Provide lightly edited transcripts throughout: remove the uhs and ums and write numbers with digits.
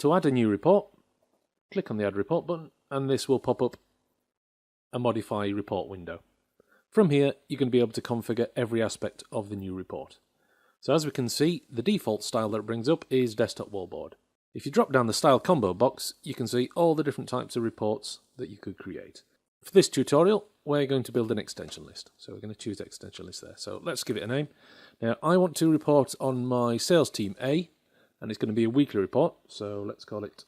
To add a new report, click on the Add Report button, and this will pop up a Modify Report window. From here, you're going to be able to configure every aspect of the new report. So as we can see, the default style that it brings up is Desktop Wallboard. If you drop down the Style Combo box, you can see all the different types of reports that you could create. For this tutorial, we're going to build an extension list. So we're going to choose extension list there. So let's give it a name. Now, I want to report on my sales team A, and it's going to be a weekly report. So let's call it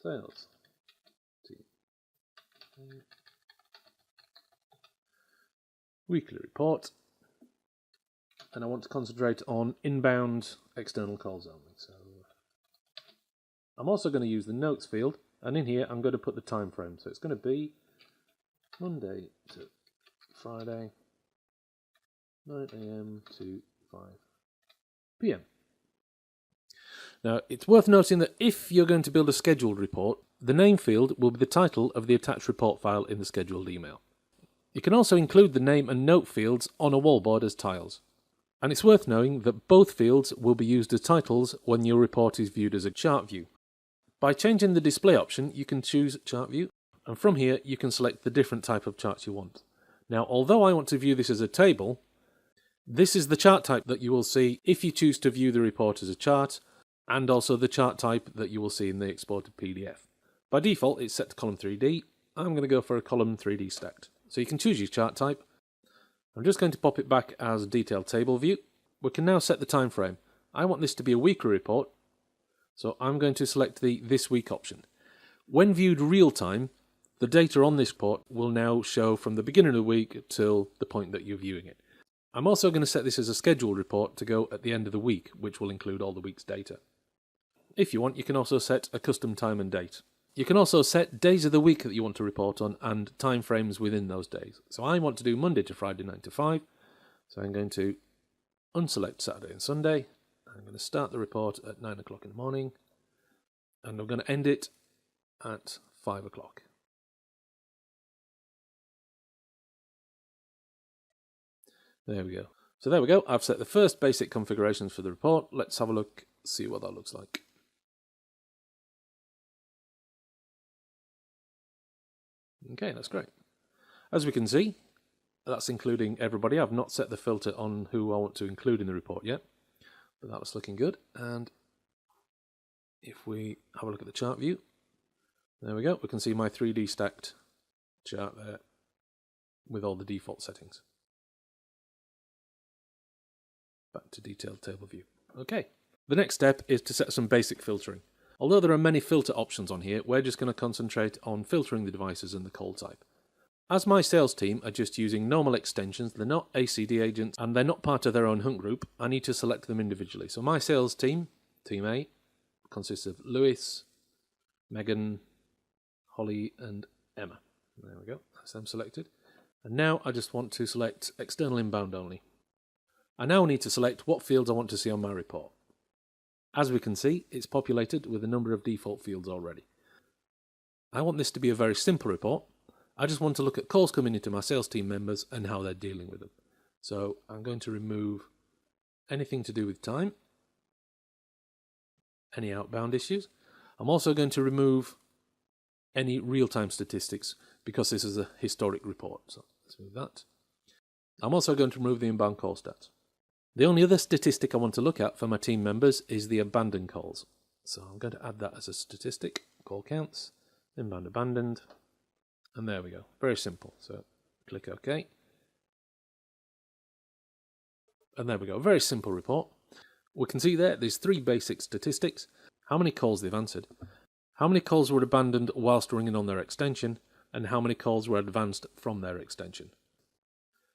Sales Team A. Weekly report, and I want to concentrate on inbound external calls only. So I'm also going to use the notes field, and in here I'm going to put the time frame. So it's going to be Monday to Friday, 9 AM to 5 PM. Now it's worth noting that if you're going to build a scheduled report, the name field will be the title of the attached report file in the scheduled email. You can also include the name and note fields on a wallboard as tiles. And it's worth knowing that both fields will be used as titles when your report is viewed as a chart view. By changing the display option, you can choose chart view, and from here you can select the different type of charts you want. Now, although I want to view this as a table, this is the chart type that you will see if you choose to view the report as a chart, and also the chart type that you will see in the exported PDF. By default, it's set to column 3D. I'm going to go for a column 3D stacked. So you can choose your chart type. I'm just going to pop it back as a detailed table view. We can now set the time frame. I want this to be a weekly report, so I'm going to select the This Week option. When viewed real time, the data on this report will now show from the beginning of the week till the point that you're viewing it. I'm also going to set this as a scheduled report to go at the end of the week, which will include all the week's data. If you want, you can also set a custom time and date. You can also set days of the week that you want to report on and time frames within those days. So I want to do Monday to Friday 9 to 5. So I'm going to unselect Saturday and Sunday. I'm going to start the report at 9 o'clock in the morning. And I'm going to end it at 5 o'clock. There we go. So there we go. I've set the first basic configurations for the report. Let's have a look, see what that looks like. Okay, that's great. As we can see, that's including everybody. I've not set the filter on who I want to include in the report yet, but that was looking good. And if we have a look at the chart view, there we go. We can see my 3D stacked chart there with all the default settings. Back to detailed table view. Okay, the next step is to set some basic filtering. Although there are many filter options on here, we're just going to concentrate on filtering the devices and the call type. As my sales team are just using normal extensions, they're not ACD agents, and they're not part of their own hunt group, I need to select them individually. So my sales team, Team A, consists of Lewis, Megan, Holly, and Emma. There we go, that's them selected. And now I just want to select external inbound only. I now need to select what fields I want to see on my report. As we can see, it's populated with a number of default fields already. I want this to be a very simple report. I just want to look at calls coming into my sales team members and how they're dealing with them. So I'm going to remove anything to do with time, any outbound issues. I'm also going to remove any real-time statistics because this is a historic report. So let's move that. I'm also going to remove the inbound call stats. The only other statistic I want to look at for my team members is the abandoned calls. So I'm going to add that as a statistic, call counts, inbound abandoned, and there we go. Very simple. So click OK. And there we go. Very simple report. We can see there's three basic statistics. How many calls they've answered, how many calls were abandoned whilst ringing on their extension, and how many calls were advanced from their extension.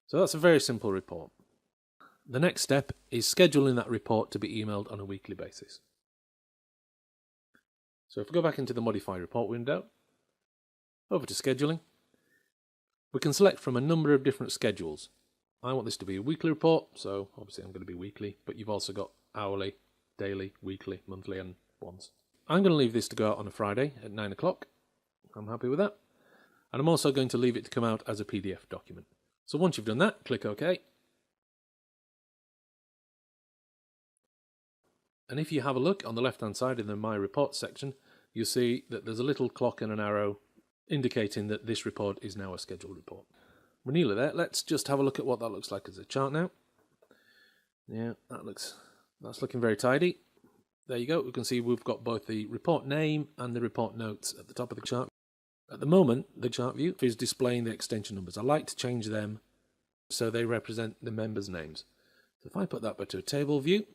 So that's a very simple report. The next step is scheduling that report to be emailed on a weekly basis. So if we go back into the Modify Report window, over to Scheduling, we can select from a number of different schedules. I want this to be a weekly report, so obviously I'm going to be weekly, but you've also got hourly, daily, weekly, monthly, and once. I'm going to leave this to go out on a Friday at 9 o'clock. I'm happy with that. And I'm also going to leave it to come out as a PDF document. So once you've done that, click OK. And if you have a look on the left-hand side in the My Reports section, you'll see that there's a little clock and an arrow indicating that this report is now a scheduled report. We're nearly there. Let's just have a look at what that looks like as a chart now. Yeah, that's looking very tidy. There you go. We can see we've got both the report name and the report notes at the top of the chart. At the moment, the chart view is displaying the extension numbers. I like to change them so they represent the members' names. So if I put that back to a table view,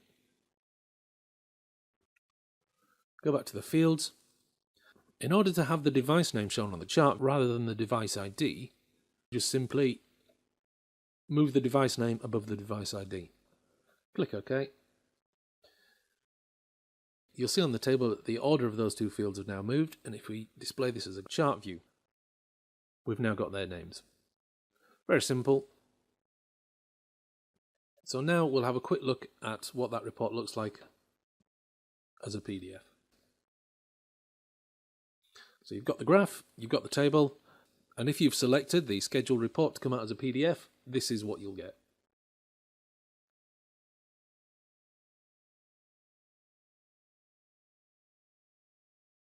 go back to the fields. In order to have the device name shown on the chart rather than the device ID, just simply move the device name above the device ID. Click OK. You'll see on the table that the order of those two fields have now moved, and if we display this as a chart view, we've now got their names. Very simple. So now we'll have a quick look at what that report looks like as a PDF. So you've got the graph, you've got the table, and if you've selected the scheduled report to come out as a PDF, this is what you'll get.